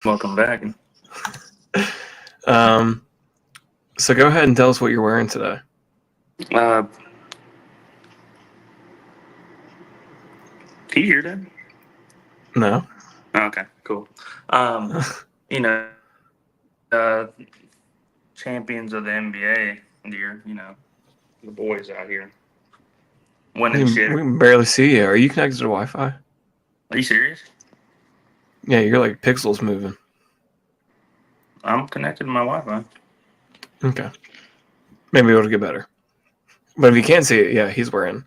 Welcome back. Um, so go ahead and tell us what you're wearing today. Uh, can you hear that? No. Okay, cool. Um, you know, uh, champions of the NBA year. The boys out here winning We shit. can barely see you. Are you connected to Wi-Fi? Are you serious? Yeah, you're like pixels moving. I'm connected to my Wi-Fi. Okay. Maybe it'll get better. But if you can't see it, yeah, he's wearing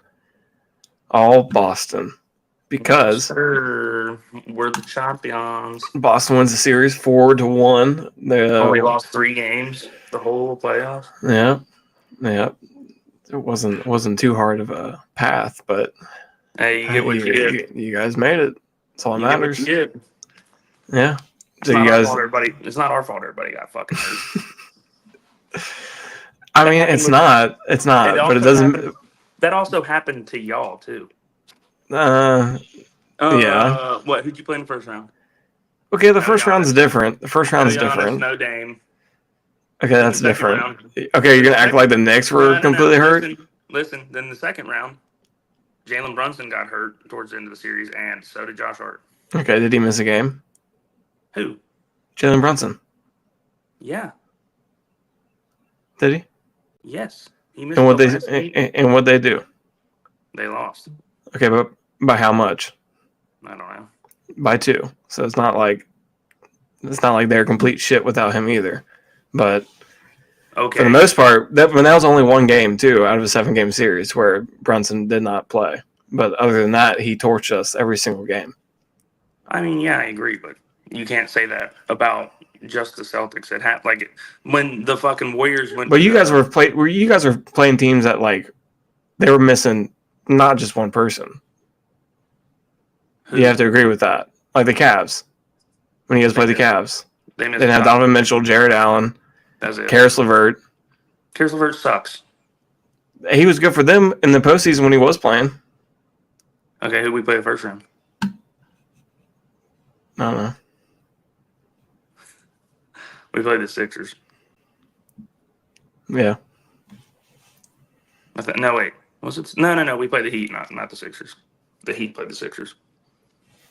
all Boston because Sir, we're the champions. Boston wins the series 4-1. Only lost 3 games the whole playoffs. Yeah. It wasn't too hard of a path, but Hey, you get what you get. you guys made it. That's all that You get what matters. you get. Yeah. It's So not you our guys. fault. Everybody. It's not our fault. Everybody got fucking hurt. I mean, it's not. It's not. But it doesn't. That also happened to y'all too. Yeah. What? Who'd you play in the first round? Okay, the No first round's Giannis. different. The first No round's Giannis. different. No Dame. Okay, In the that's second different. round. Okay, you're gonna act like the Knicks were completely hurt. Listen. Then the second round, Jalen Brunson got hurt towards the end of the series, and so did Josh Hart. Okay, did he miss a game? Who? Jalen Brunson. Yeah. Did he? Yes. He missed. And what they do? They lost. Okay, but by how much? I don't know. By 2. So it's not like they're complete shit without him either. But okay, for the most part, that was only one game too out of a 7-game series where Brunson did not play. But other than that, he torched us every single game. I mean, yeah, I agree, but you can't say that about just the Celtics. It had like when the fucking Warriors went. But you guys were playing teams that like they were missing not just one person. You have to agree with that. Like the Cavs. When you guys played the Cavs. They didn't have Donovan Mitchell, Jared Allen, Karis LeVert. Karis LeVert sucks. He was good for them in the postseason when he was playing. Okay, who we play the first round? I don't know. We played the Sixers. Yeah. No, wait. Was it? No. We played the Heat, not the Sixers. The Heat played the Sixers.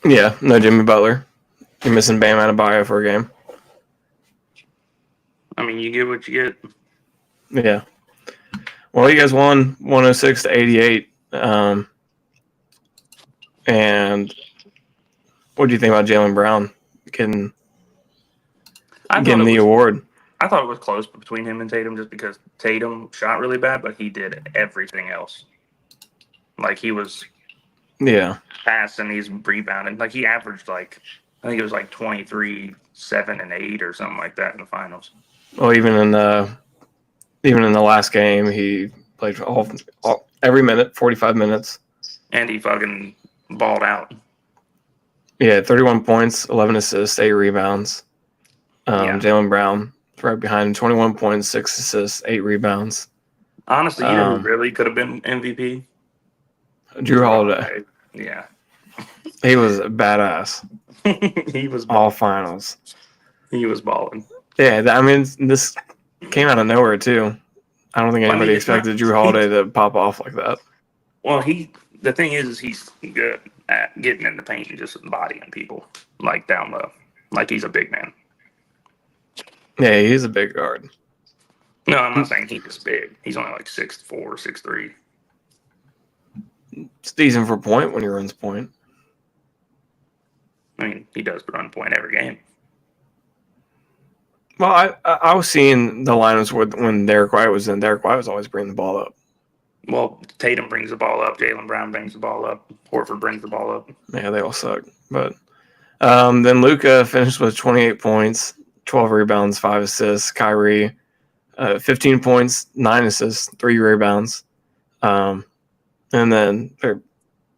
Yeah, no Jimmy Butler. You're missing Bam Adebayo for a game. I mean, you get what you get. Yeah. Well, you guys won 106-88. And what do you think about Jaylen Brown getting the award? I thought it was close between him and Tatum just because Tatum shot really bad, but he did everything else. Like he was passing, he's rebounding. Like he averaged I think it was 23, 7, and 8 or something like that in the finals. Well, even in the last game, he played every minute, 45 minutes. And he fucking balled out. Yeah, 31 points, 11 assists, 8 rebounds. Jaylen Brown right behind him, 21 points, 6 assists, 8 rebounds. Honestly, you know who really could have been MVP? Jrue Holiday. Yeah. He was badass. He was all finals. He was balling. Yeah, I mean, this came out of nowhere, too. I don't think anybody expected Jrue Holiday to pop off like that. Well, the thing is he's good at getting in the paint and just bodying people, down low. He's a big man. Yeah, he's a big guard. No, I'm not saying he's big. He's only 6'4", 6'3". It's decent for point when he runs point. I mean, he does run point every game. Well, I was seeing the lineups when Derek White was in. Derek White was always bringing the ball up. Well, Tatum brings the ball up. Jaylen Brown brings the ball up. Horford brings the ball up. Yeah, they all suck. But then Luka finished with 28 points, 12 rebounds, 5 assists. Kyrie, 15 points, 9 assists, 3 rebounds. And then their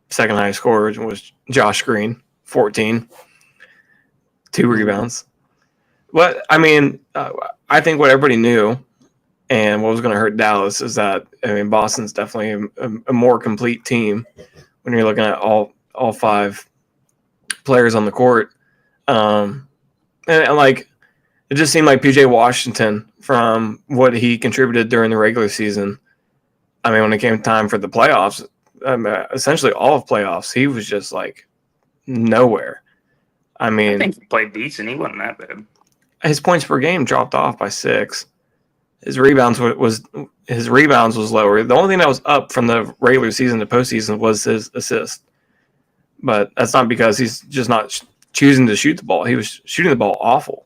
second highest scorer was Josh Green, 14, 2 rebounds. But, I mean, I think what everybody knew and what was going to hurt Dallas is that, I mean, Boston's definitely a more complete team when you're looking at all 5 players on the court. And like, it just seemed like PJ Washington, from what he contributed during the regular season, I mean, when it came time for the playoffs, essentially all of playoffs, he was just like nowhere. I mean, I think he played decent. He wasn't that bad. His points per game dropped off by 6. His rebounds was lower. The only thing that was up from the regular season to postseason was his assist. But that's not because he's just not choosing to shoot the ball. He was shooting the ball awful.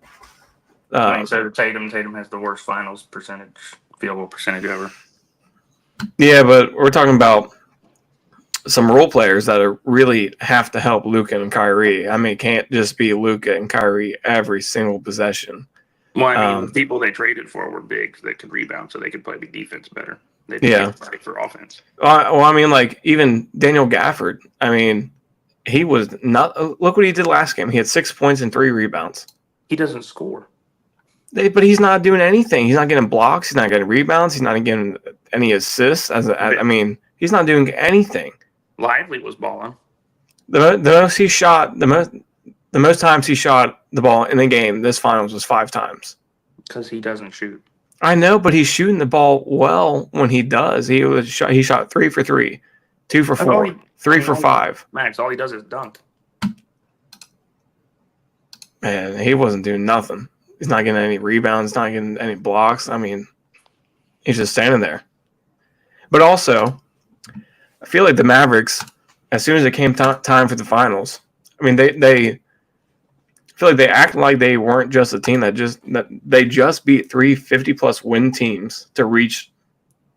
So Tatum has the worst finals percentage, field goal percentage ever. Yeah, but we're talking about some role players that really have to help Luka and Kyrie. I mean, it can't just be Luka and Kyrie every single possession. Well, I mean, the people they traded for were big that could rebound, so they could play the defense better. They didn't play for offense. Well, I mean, like even Daniel Gafford. I mean, he was not. Look what he did last game. He had 6 points and 3 rebounds. He doesn't score. But he's not doing anything. He's not getting blocks. He's not getting rebounds. He's not getting any assists. I mean, he's not doing anything. Lively was balling. The most times he shot the ball in the game this finals was 5 times. Because he doesn't shoot. I know, but he's shooting the ball well when he does. He shot 3 for 3, 2 for 4, 3 for 5. Max, all he does is dunk. Man, he wasn't doing nothing. He's not getting any rebounds, not getting any blocks. I mean, he's just standing there. But also, I feel like the Mavericks, as soon as it came time for the finals, I mean, they feel like they act like they weren't just a team that they just beat 3 50-plus win teams to reach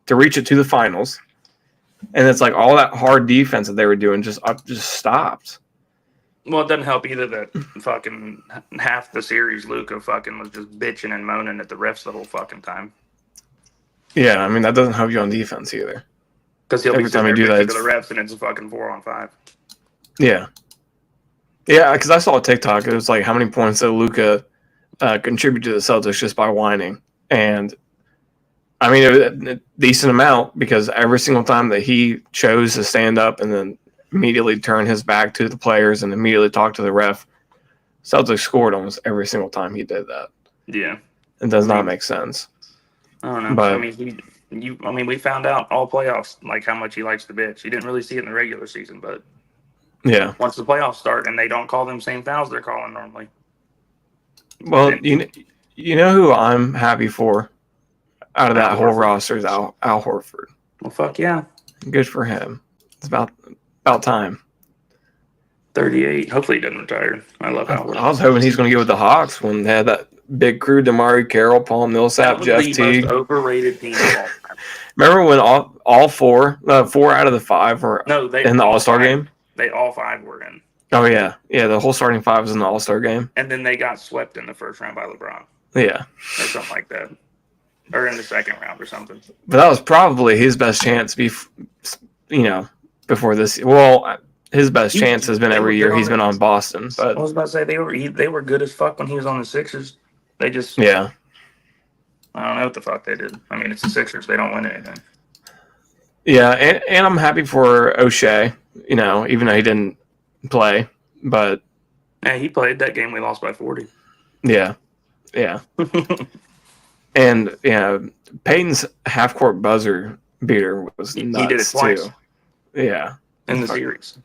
it to the finals, and it's like all that hard defense that they were doing just stopped. Well, it doesn't help either that fucking half the series Luka fucking was just bitching and moaning at the refs the whole fucking time. Yeah, I mean that doesn't help you on defense either. Because he'll be sitting there to the refs and it's a fucking 4-on-5. Yeah. Yeah, because I saw a TikTok. It was like how many points that Luka contributed to the Celtics just by whining. And, I mean, it was a decent amount because every single time that he chose to stand up and then immediately turn his back to the players and immediately talk to the ref, Celtics scored almost every single time he did that. Yeah. It does not make sense. I don't know. But, I mean, we found out all playoffs like how much he likes to bitch. You didn't really see it in the regular season, but yeah, once the playoffs start and they don't call them same fouls they're calling normally. Well, you know who I'm happy for out of that whole roster is Al Horford. Well, fuck yeah, good for him. It's about time. 38. Hopefully he doesn't retire. I love Al Horford. I was hoping he's going to get with the Hawks when they had that big crew: Damari Carroll, Paul Millsap, Jeff Teague. Most overrated team of all time. Remember when all 4 out of the 5 were in the All-Star game? They all 5 were in. Oh yeah, the whole starting 5 was in the All-Star game. And then they got swept in the first round by LeBron. Yeah, or something like that, or in the second round or something. But that was probably his best chance. Before this, well, his best chance has been every year he's been on Boston. But I was about to say they were good as fuck when he was on the Sixers. They just I don't know what the fuck they did. I mean, it's the Sixers. They don't win anything. Yeah, and I'm happy for O'Shea. Even though he didn't play, but yeah, he played that game. We lost by 40. Yeah. And Peyton's half-court buzzer beater was nuts. He did it twice. Too. Yeah, in the series.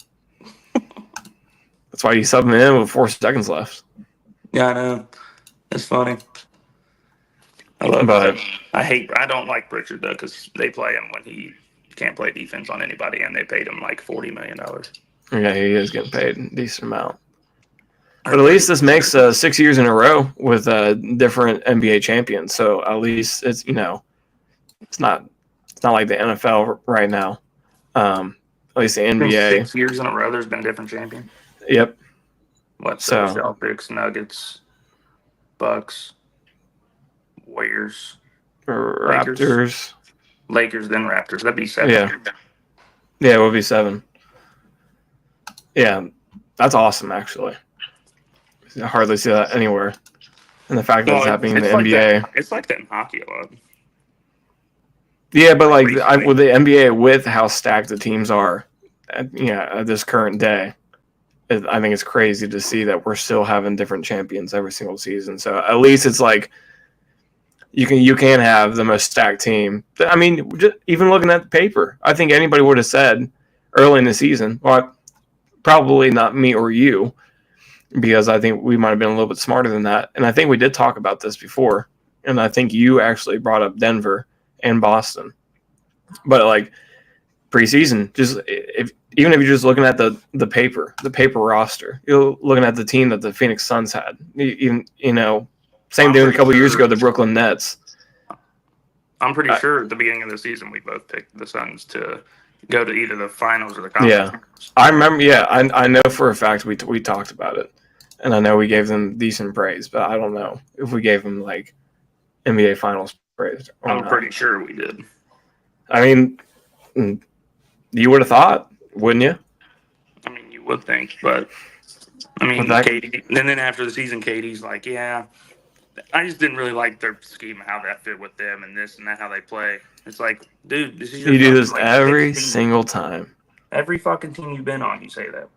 That's why you sub him in with 4 seconds left. Yeah, I know. It's funny. I love it. I don't like Pritchard though because they play him when he can't play defense on anybody, and they paid him like $40 million. Yeah, he is getting paid a decent amount. But at least this makes 6 years in a row with different NBA champions. So at least it's it's not like the NFL right now. At least the NBA. 6 years in a row, there's been a different champion. Yep. Celtics, Nuggets, Bucks, Warriors, Raptors. Lakers, then Raptors. That'd be 7. Yeah, it would be 7. Yeah, that's awesome, actually. I hardly see that anywhere. And the fact that it's happening in the NBA. It's like that in hockey a lot. Yeah, but with the NBA, with how stacked the teams are, at this current day, I think it's crazy to see that we're still having different champions every single season. So at least it's like you can have the most stacked team. I mean, just even looking at the paper, I think anybody would have said early in the season, well, probably not me or you, because I think we might have been a little bit smarter than that. And I think we did talk about this before. And I think you actually brought up Denver and Boston. But like preseason, just even if you're just looking at the paper roster, you're looking at the team that the Phoenix Suns had. Even same thing a couple of years ago, the Brooklyn Nets. I'm pretty sure at the beginning of the season we both picked the Suns to go to either the finals or the conference. Yeah, I remember. Yeah, I know for a fact we talked about it, and I know we gave them decent praise, but I don't know if we gave them like NBA Finals praise. I'm pretty sure we did. I mean, you would have thought, wouldn't you? I mean, you would think, but I mean, KD. And then after the season, KD's like, yeah, I just didn't really like their scheme, how that fit with them, and this and that, how they play. It's like, dude, this is you do this like every single time. Every fucking team you've been on, you say that.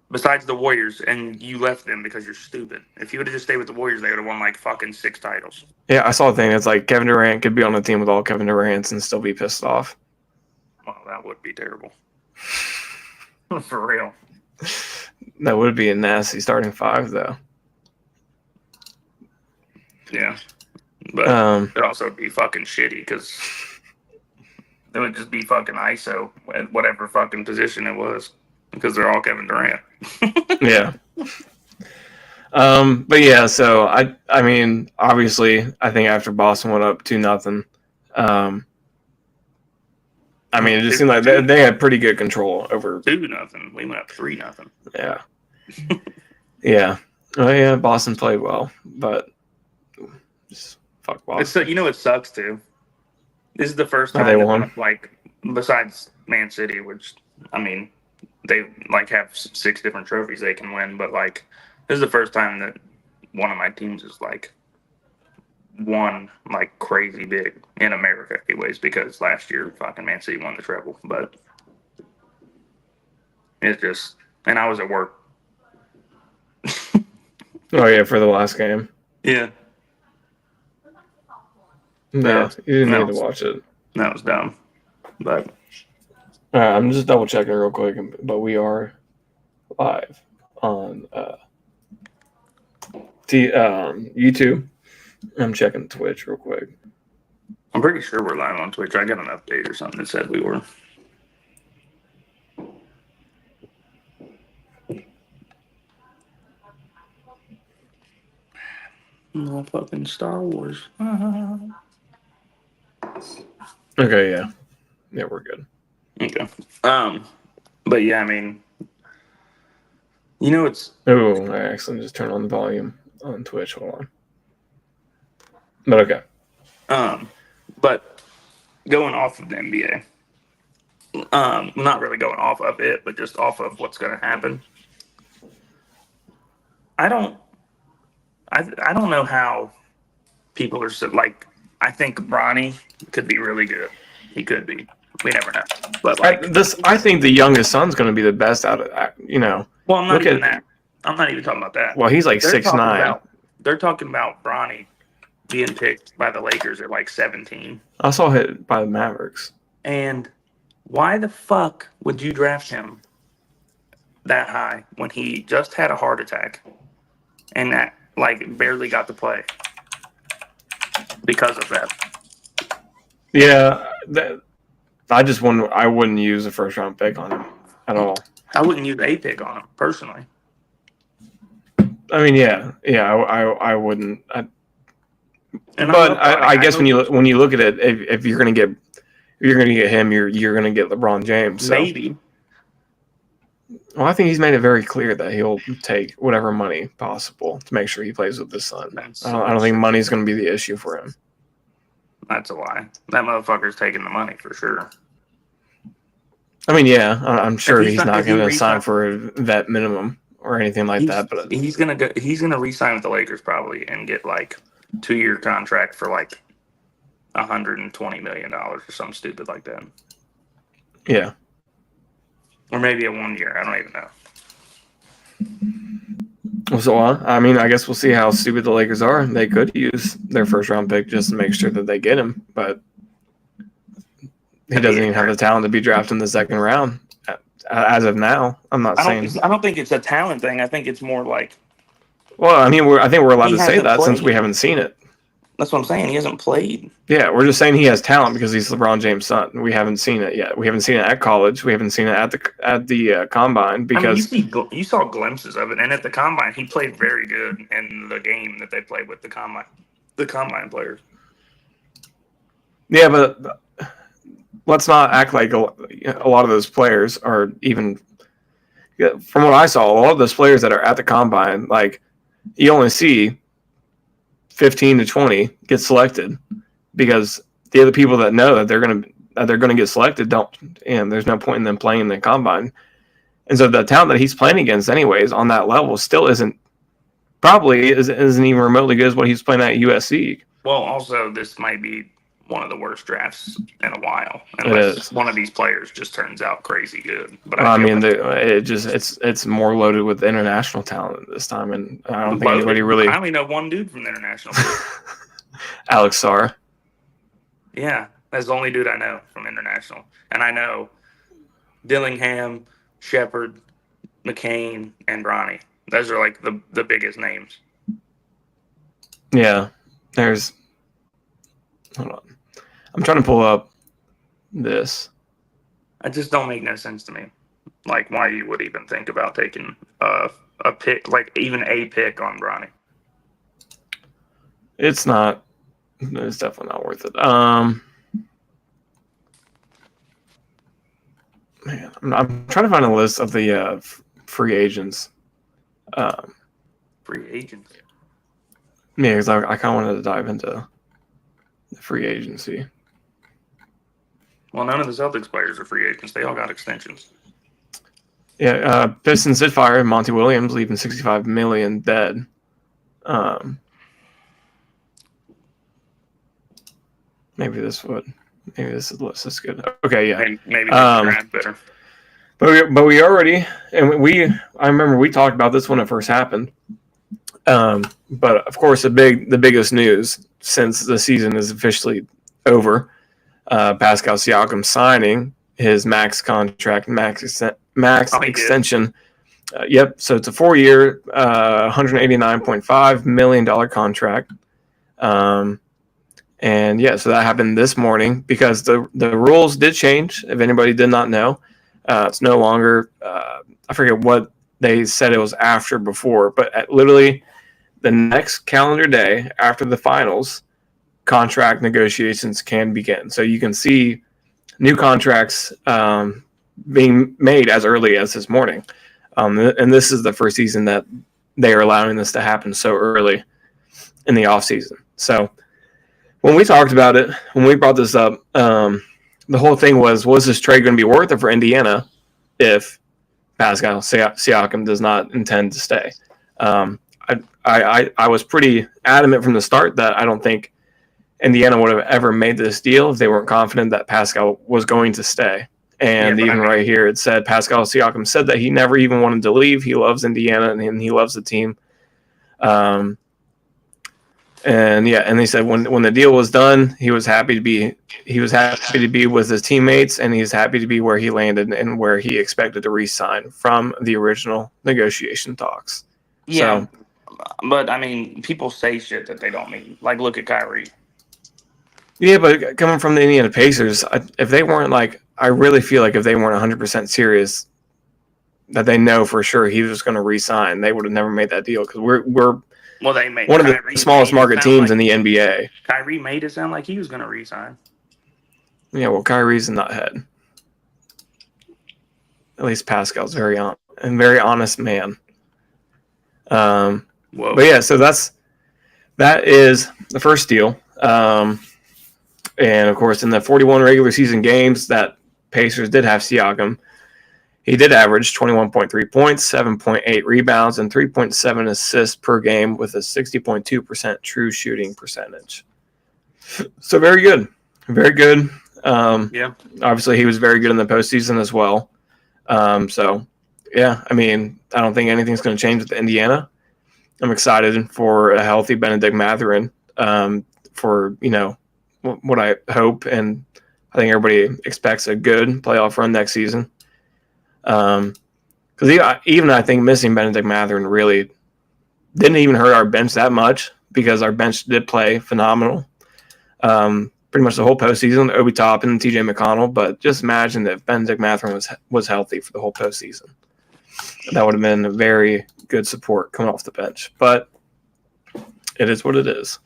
Besides the Warriors, and you left them because you're stupid. If you would have just stayed with the Warriors, they would have won like fucking 6 titles. Yeah, I saw a thing. It's like Kevin Durant could be on a team with all Kevin Durants and still be pissed off. Well, that would be terrible. For real. That would be a nasty starting 5, though. Yeah. But it'd also be fucking shitty because it would just be fucking ISO at whatever fucking position it was because they're all Kevin Durant. Yeah. But yeah, so I mean, obviously, I think after Boston went up 2-0, I mean, it just seemed like they had pretty good control over 2-0. We went up 3-0. Yeah. Yeah. Oh yeah, Boston played well, but just fuck Boston. It sucks too. This is the first time they won. Like besides Man City, which I mean, they like have 6 different trophies they can win, but like this is the first time that one of my teams is like won like crazy big in America anyways, because last year fucking Man City won the treble, but it's just, and I was at work. Oh yeah, for the last game. Yeah. No, you didn't need to watch it. That was dumb. But I'm just double checking real quick, but we are live on YouTube. I'm checking Twitch real quick. I'm pretty sure we're live on Twitch. I got an update or something that said we were. No fucking Star Wars. Okay, yeah. Yeah, we're good. Okay. But yeah, I mean, it's. Oh, I accidentally just turned on the volume on Twitch. Hold on. But okay. But going off of the NBA, not really going off of it, but just off of what's going to happen. I don't know how people are so like. I think Bronny could be really good. He could be. We never know. But like I think the youngest son's going to be the best out of that. Well, I'm not even that. I'm not even talking about that. Well, he's like 6'9". They're talking about Bronny being picked by the Lakers at like 17. I saw hit by the Mavericks. And why the fuck would you draft him that high when he just had a heart attack and that like barely got to play because of that? Yeah, I wouldn't use a first round pick on him at all. I wouldn't use a pick on him personally. I mean, yeah, I wouldn't. I guess when you look at it, if you're gonna get him, you're gonna get LeBron James. So. Maybe. Well, I think he's made it very clear that he'll take whatever money possible to make sure he plays with his son. I don't think money's going to be the issue for him. That's a lie. That motherfucker's taking the money for sure. I mean, yeah, I'm sure he's not going to sign for a vet minimum or anything like that. But he's gonna re-sign with the Lakers probably and get like 2-year contract for like $120 million or something stupid like that. Yeah. Or maybe a 1 year. I don't even know. So, I mean, I guess we'll see how stupid the Lakers are. They could use their first round pick just to make sure that they get him, but he doesn't even have the talent to be drafted in the second round as of now. I'm not saying. I don't think it's a talent thing. I think it's more like. Well, I mean, I think we're allowed to say that since we haven't seen it. That's what I'm saying. He hasn't played. Yeah, we're just saying he has talent because he's LeBron James' son. We haven't seen it yet. We haven't seen it at college. We haven't seen it at the combine because you saw glimpses of it, and at the combine he played very good in the game that they played with the combine players. Yeah, but let's not act like a lot of those players are even. From what I saw, a lot of those players that are at the combine, like you only see 15 to 20 get selected because the other people that know that they're going to get selected don't, and there's no point in them playing in the combine. And so the talent that he's playing against anyways on that level still isn't even remotely good as what he's playing at USC. Well, also this might be one of the worst drafts in a while, unless one of these players just turns out crazy good. But I mean, it's more loaded with international talent this time, and I don't think anybody really. I only know one dude from the international. Alex Sarr. Yeah, that's the only dude I know from international, and I know Dillingham, Shepard, McCain, and Bronny. Those are like the biggest names. Yeah, hold on. I'm trying to pull up this. It just don't make no sense to me. Like why you would even think about taking a pick, like even a pick on Bronny. It's not. It's definitely not worth it. Man, I'm trying to find a list of the free agents. Free agents. Yeah, because I kind of wanted to dive into the free agency. Well, none of the Celtics players are free agents. They all got extensions. Yeah, Pistons did fire Monty Williams, leaving $65 million dead. Maybe this list is good. Okay, yeah. Maybe draft better. But we already, and I remember we talked about this when it first happened. But of course, the biggest news since the season is officially over, Pascal Siakam signing his max extension. Yep. So it's a 4-year, $189.5 million contract. And yeah, so that happened this morning because the rules did change. If anybody did not know, it's no longer. I forget what they said it was after before, but literally the next calendar day after the finals, contract negotiations can begin. So you can see new contracts being made as early as this morning. And this is the first season that they are allowing this to happen so early in the offseason. So when we talked about it, when we brought this up, the whole thing was this trade going to be worth it for Indiana if Pascal Siakam does not intend to stay? I was pretty adamant from the start that I don't think Indiana would have ever made this deal if they weren't confident that Pascal was going to stay. And right here, it said Pascal Siakam said that he never even wanted to leave. He loves Indiana and he loves the team. And he said when the deal was done, he was happy to be with his teammates, and he's happy to be where he landed and where he expected to re-sign from the original negotiation talks. Yeah, but I mean, people say shit that they don't mean. Like, look at Kyrie. Yeah, but coming from the Indiana Pacers, if they weren't I really feel like if they weren't 100% serious, that they know for sure he was going to re-sign, they would have never made that deal because we're they made one of the smallest market teams in the NBA. Kyrie made it sound like he was going to re-sign. Yeah, well, Kyrie's a nuthead. At least Pascal's very honest man. But yeah, so that is the first deal. And of course, in the 41 regular season games that Pacers did have Siakam, he did average 21.3 points, 7.8 rebounds, and 3.7 assists per game with a 60.2% true shooting percentage. So very good. Very good. Yeah. Obviously, he was very good in the postseason as well. So yeah, I mean, I don't think anything's going to change with Indiana. I'm excited for a healthy Benedict Mathurin for, what I hope, and I think everybody expects a good playoff run next season. Because even I think missing Benedict Mathurin really didn't even hurt our bench that much, because our bench did play phenomenal. Pretty much the whole postseason, Obi Toppin and TJ McConnell. But just imagine that Benedict Mathurin was healthy for the whole postseason. That would have been a very good support coming off the bench. But it is what it is.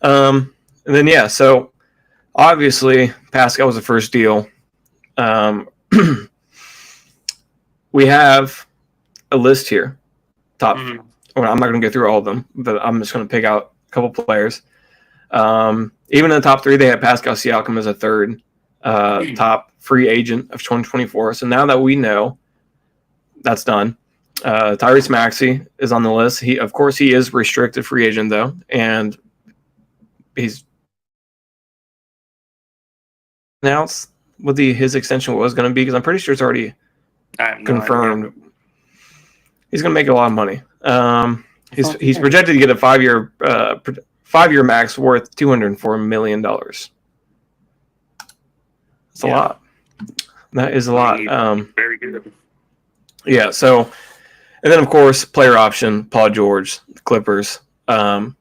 And then, yeah, so obviously Pascal was the first deal. We have a list here. Top. Well, I'm not going to go through all of them, but I'm just going to pick out a couple players. Even in the top 3, they had Pascal Siakam as a third top free agent of 2024. So now that we know that's done, Tyrese Maxey is on the list. He is restricted free agent though, and he's announced what his extension was going to be, because I'm pretty sure it's already confirmed. He's going to make a lot of money. He's projected to get a 5-year max worth $204 million. That's a lot. That is a lot. Very good. Yeah. So, and then of course, player option, Paul George, Clippers. I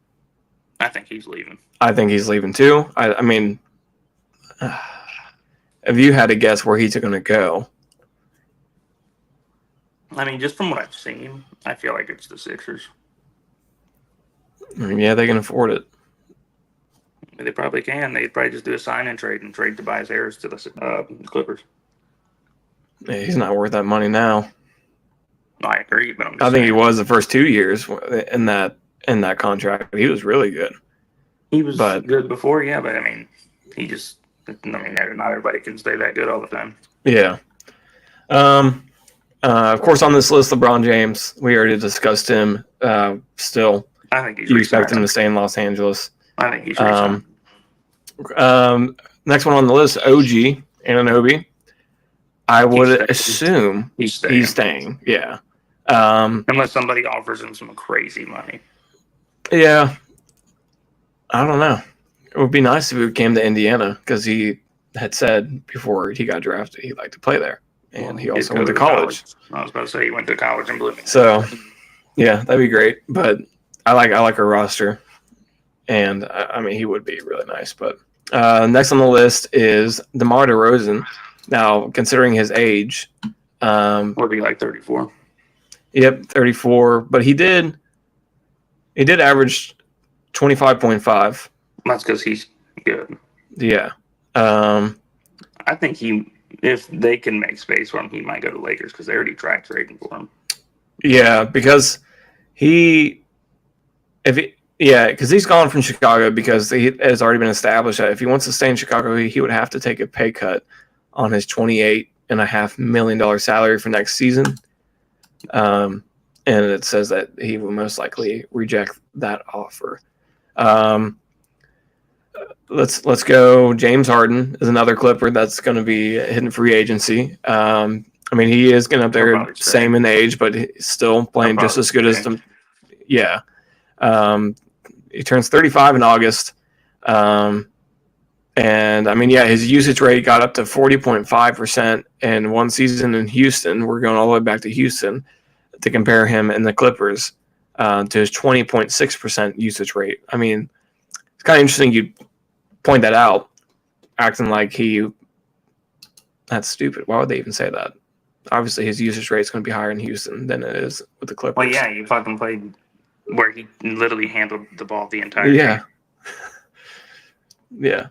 think he's leaving. I think he's leaving too. I mean, if you had to guess where he's going to go. I mean, just from what I've seen, I feel like it's the Sixers. Yeah, they can afford it. They probably can. They'd probably just do a sign and trade Tobias Harris to the Clippers. Yeah, he's not worth that money now. I agree, but I think he was the first 2 years in that contract. He was really good. He was good before, yeah, but I mean, not everybody can stay that good all the time. Yeah. Of course, on this list, LeBron James. We already discussed him. Still, I think you expect him to stay in Los Angeles. I think he should. Next one on the list, OG Anunoby. I would assume he's staying. Yeah. Unless somebody offers him some crazy money. Yeah. I don't know. It would be nice if he came to Indiana, because he had said before he got drafted he'd like to play there. And he also went to college. I was about to say he went to college in Bloomington. So, yeah, that'd be great. But I like our roster, and I mean, he would be really nice. But next on the list is DeMar DeRozan. Now, considering his age, would be like 34. Yep, 34. But he did average 25.5. That's because he's good. Yeah. I think if they can make space for him, he might go to Lakers, because they already tried trading for him. Yeah, because he's gone from Chicago, because he has already been established that if he wants to stay in Chicago, he would have to take a pay cut on his $28.5 million salary for next season. And it says that he will most likely reject that offer. Let's go. James Harden is another Clipper that's going to be hitting free agency. I mean, he is getting up there, same in age, but he's still playing just as good as them. Yeah. He turns 35 in August. And I mean, yeah, his usage rate got up to 40.5% in one season in Houston. We're going all the way back to Houston to compare him and the Clippers to his 20.6% usage rate. I mean, it's kind of interesting you point that out, acting like that's stupid. Why would they even say that? Obviously, his usage rate is going to be higher in Houston than it is with the Clippers. Well, yeah, you fucking played where he literally handled the ball the entire game. Yeah.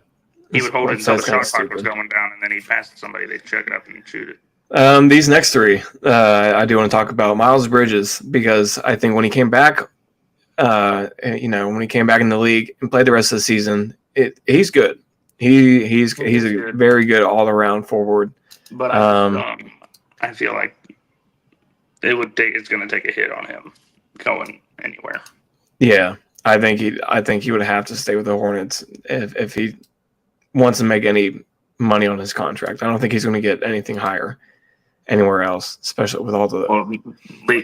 He would hold it until the shot clock was going down, and then he'd pass to somebody, they'd check it up, and he'd shoot it. These next three, I do want to talk about. Miles Bridges, because I think when he came back, when he came back in the league and played the rest of the season, he's good. He's a very good all around forward. But I feel like it's going to take a hit on him going anywhere. Yeah, I think he would have to stay with the Hornets if he wants to make any money on his contract. I don't think he's going to get anything higher. anywhere else, especially with all the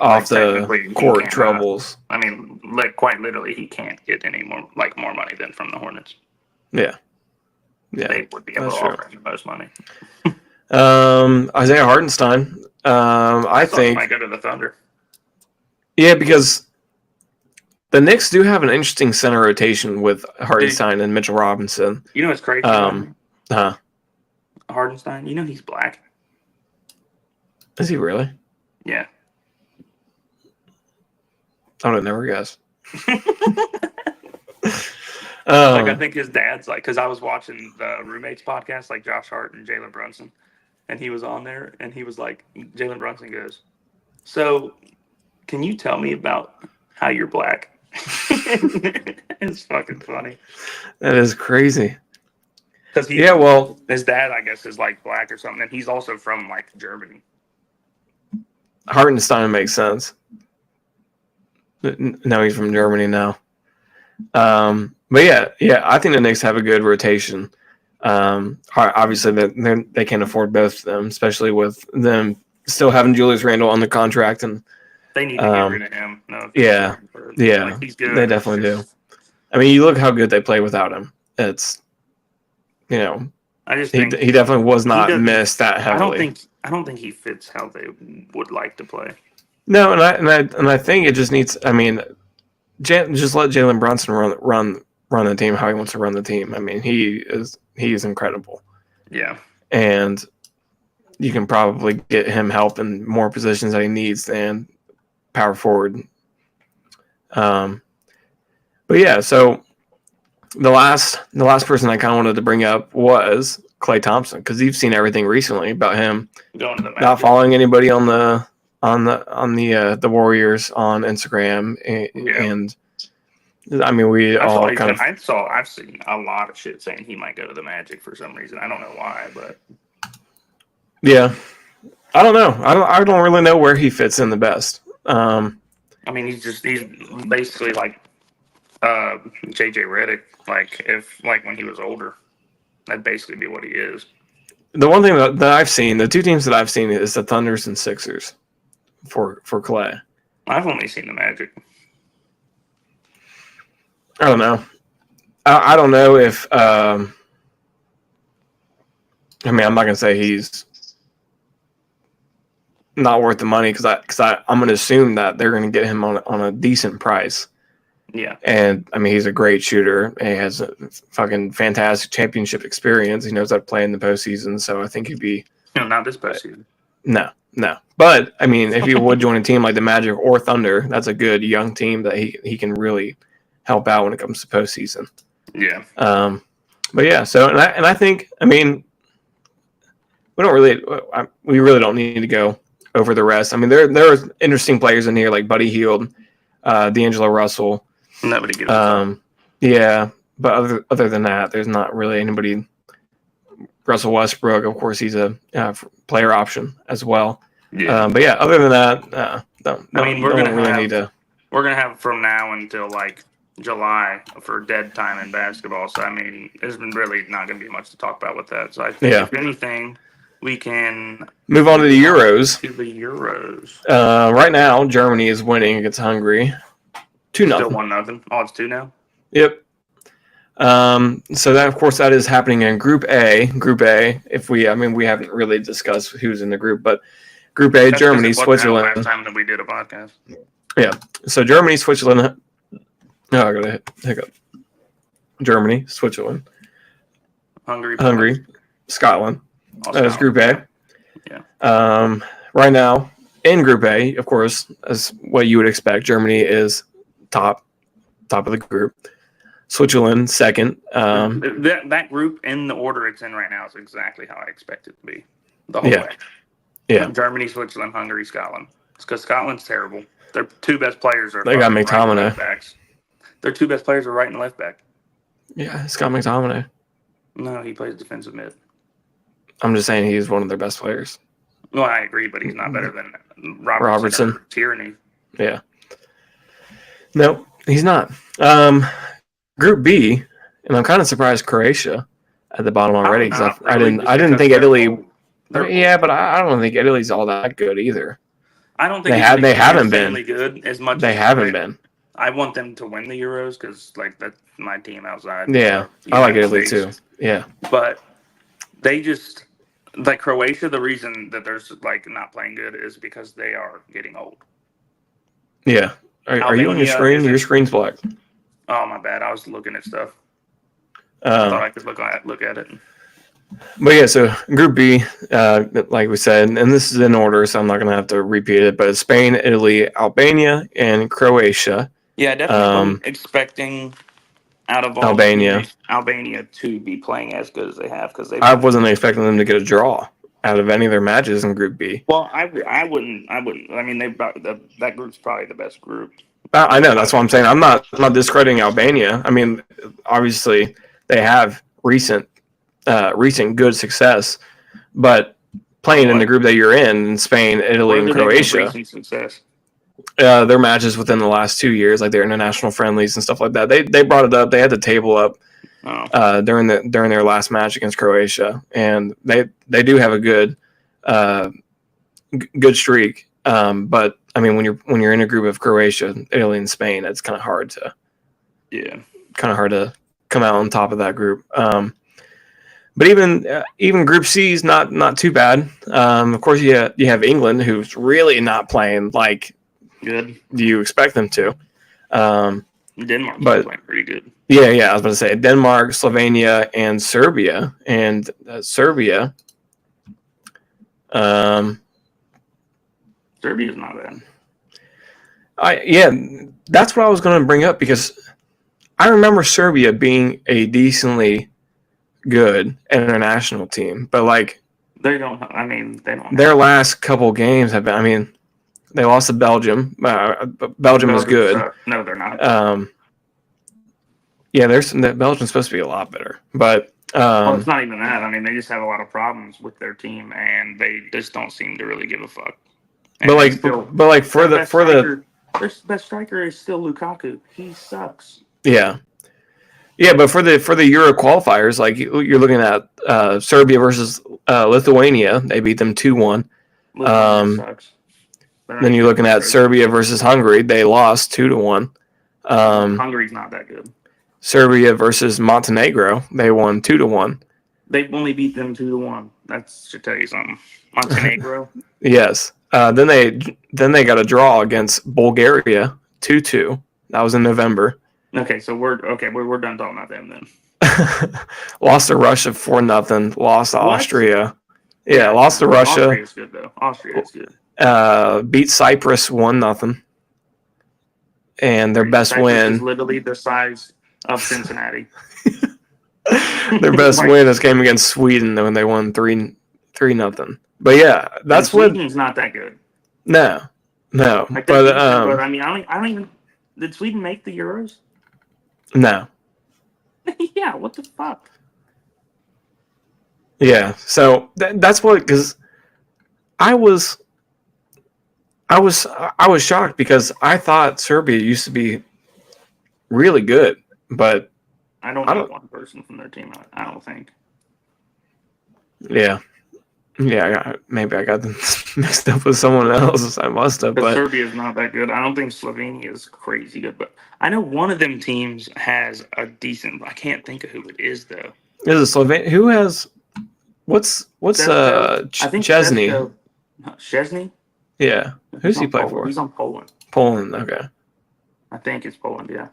off the court troubles. I mean, like quite literally, he can't get any more money than from the Hornets. Yeah, they would be able to offer him the most money. Isaiah Hartenstein. I think might go to the Thunder. Yeah, because the Knicks do have an interesting center rotation with Hartenstein and Mitchell Robinson. You know what's crazy? Hartenstein. You know he's black. Is he really? Yeah. I would have never guessed. I think his dad's because I was watching the Roommates podcast, like Josh Hart and Jalen Brunson, and he was on there, and he was like, Jalen Brunson goes, "So, can you tell me about how you're black?" It's fucking funny. That is crazy. Because his dad, I guess, is like black or something, and he's also from Germany. Hartenstein makes sense. No, he's from Germany now. But yeah, I think the Knicks have a good rotation. Obviously, they can't afford both of them, especially with them still having Julius Randle on the contract, and they need to get rid of him. No, he's good. They definitely do. I mean, you look how good they play without him. It's I just think he definitely was not missed that heavily. I don't think he fits how they would like to play. No, and I think it just needs. I mean, just let Jalen Brunson run the team how he wants to run the team. I mean, he is incredible. Yeah, and you can probably get him help in more positions that he needs than power forward. But yeah, so the last person I kind of wanted to bring up was Klay Thompson, because you've seen everything recently about him not following anybody on the Warriors on Instagram, and I mean I've seen a lot of shit saying he might go to the Magic for some reason. I don't know why, but yeah, I don't know. I don't really know where he fits in the best. I mean, he's basically like JJ Redick, when he was older. That'd basically be what he is. The one thing that I've seen, the two teams that I've seen is the Thunders and Sixers for Klay. I've only seen the Magic. I don't know. I don't know if I mean, I'm not gonna say he's not worth the money because I'm gonna assume that they're gonna get him on a decent price. Yeah. And I mean, he's a great shooter. And he has a fucking fantastic championship experience. He knows how to play in the postseason. So I think he'd be. No, not this postseason. No. But I mean, if he would join a team like the Magic or Thunder, that's a good young team that he can really help out when it comes to postseason. Yeah. But yeah. So and I think, I mean, we really don't need to go over the rest. I mean, there are interesting players in here like Buddy Hield, D'Angelo Russell. Nobody gives yeah, but other than that, there's not really anybody. Russell Westbrook, of course, he's a player option as well. Yeah. But yeah, other than that, we're gonna have from now until July for dead time in basketball. So I mean, there's been really not gonna be much to talk about with that. So I think if anything, we can move on to the Euros. Right now, Germany is winning against Hungary. 2-0. Still 1-0. Oh, it's 2 now? Yep. So that, of course, that is happening in Group A. Group A, we haven't really discussed who's in the group, but Group A, that's Germany, Switzerland. Last time that we did a podcast. Yeah. So Germany, Switzerland. Oh, I gotta hiccup. Germany, Switzerland, Hungary, Scotland. That is Group A. Yeah. Right now, in Group A, of course, as what you would expect, Germany is top of the group. Switzerland second. That group in the order it's in right now is exactly how I expect it to be the whole way. Yeah. Germany, Switzerland, Hungary, Scotland. It's because Scotland's terrible. Their two best players are. They got McTominay. Their two best players are right and left back. Yeah, it's got McTominay. No, he plays defensive mid. I'm just saying he's one of their best players. Well, I agree, but he's not better than Robertson. Tierney. Yeah. No, he's not. Group B, and I'm kind of surprised Croatia at the bottom already because I didn't think Italy Yeah, but I don't think Italy's all that good either. I don't think they haven't been good as much. They haven't been. I want them to win the Euros because like that's my team outside. Yeah, I like Italy too. Yeah, but they just like Croatia. The reason that they're like not playing good is because they are getting old. Yeah. Are you on your screen? Your screen's black. Oh, my bad. I was looking at stuff. I thought I could look at it. But yeah, so Group B, like we said, and this is in order, so I'm not going to have to repeat it, but Spain, Italy, Albania, and Croatia. Yeah, definitely expecting out of all Albania to be playing as good as they have because I wasn't expecting them to get a draw out of any of their matches in Group B. Well, I wouldn't. I mean, that group's probably the best group. I know, that's what I'm saying. I'm not discrediting Albania. I mean, obviously they have recent good success, but playing in the group that you're in Spain, Italy, and Croatia, their matches within the last 2 years, like their international friendlies and stuff like that, they brought it up. They had the table up during their last match against Croatia, and they do have a good streak. But I mean, when you're in a group of Croatia, Italy, and Spain, it's kind of hard to come out on top of that group. But even Group C is not too bad. Of course, you have England, who's really not playing like good. Do you expect them to? Denmark's playing pretty good. Yeah. I was about to say Denmark, Slovenia, and Serbia. And Serbia. Serbia's not bad. That's what I was going to bring up because I remember Serbia being a decently good international team, but like they don't. I mean, they don't. Their last couple games have been. I mean, they lost to Belgium. Belgium is good. No, they're not. Belgium's supposed to be a lot better, but well, it's not even that. I mean, they just have a lot of problems with their team, and they just don't seem to really give a fuck. And their best striker is still Lukaku. He sucks. Yeah, but for the Euro qualifiers, like you're looking at Serbia versus Lithuania, they beat them 2-1. Sucks. Then you're looking at Serbia versus Hungary, they lost 2-1. Hungary's not that good. Serbia versus Montenegro, they won 2-1. They only beat them 2-1. That should tell you something. Montenegro. Yes. Then they got a draw against Bulgaria 2-2. That was in November. Okay, so we're done talking about them then. Lost to Russia 4-0. Lost to Austria. Yeah, lost to Russia. Austria's good though. Austria's good. Beat Cyprus 1-0. And their best Cyprus win is literally the size of Cincinnati. Their best win is game against Sweden when they won 3-0. But yeah, that's what Sweden's not that good. No. Like, but I mean, I don't even. Did Sweden make the Euros? No. Yeah. What the fuck? Yeah. So that's what, because I was shocked because I thought Serbia used to be really good, but I don't know one person from their team. I don't think. Yeah. Maybe I got them mixed up with someone else. I must have. But Serbia's not that good. I don't think Slovenia is crazy good, but I know one of them teams has a decent. I can't think of who it is though. Is it Slovenia? Who has? What's I think Chesney? Chesney? Yeah. Who's he play for? He's on Poland. Poland. Okay. I think it's Poland. Yeah.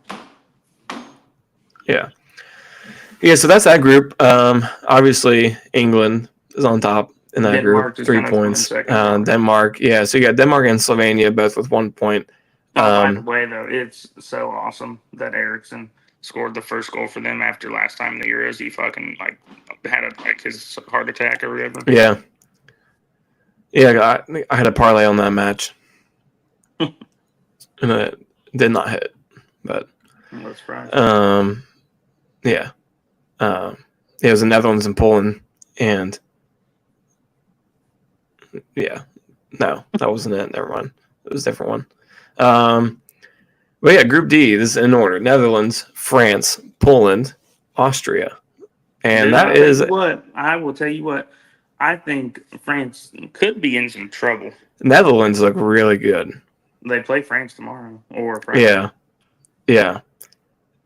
Yeah. So that's that group. Obviously England is on top in that Denmark group, 3 points. Denmark, yeah. So you got Denmark and Slovenia both with 1 point. By the way, though, it's so awesome that Eriksson scored the first goal for them after last time in the Euros. He fucking had his heart attack or whatever. Yeah. I had a parlay on that match, and it did not hit. But that's right. Yeah. It was the Netherlands and Poland, and yeah, no, that wasn't it. Never mind. It was a different one. But yeah, Group D, this is in order. Netherlands, France, Poland, Austria. And that is what I will tell you what. I think France could be in some trouble. Netherlands look really good. They play France tomorrow or Friday. Yeah.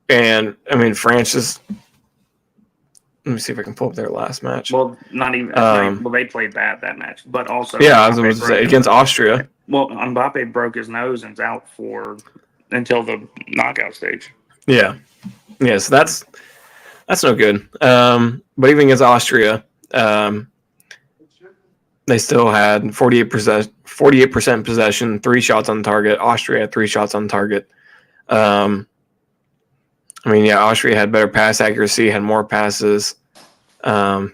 And I mean, France is. Let me see if I can pull up their last match. Well, not even. Well, they played bad that match, but also. Yeah, I was going to say against Austria. Well, Mbappe broke his nose and's out until the knockout stage. Yeah. So that's no good. But even against Austria, they still had 48% possession, 3 shots on target. Austria had 3 shots on target. I mean, yeah, Austria had better pass accuracy, had more passes. Yeah,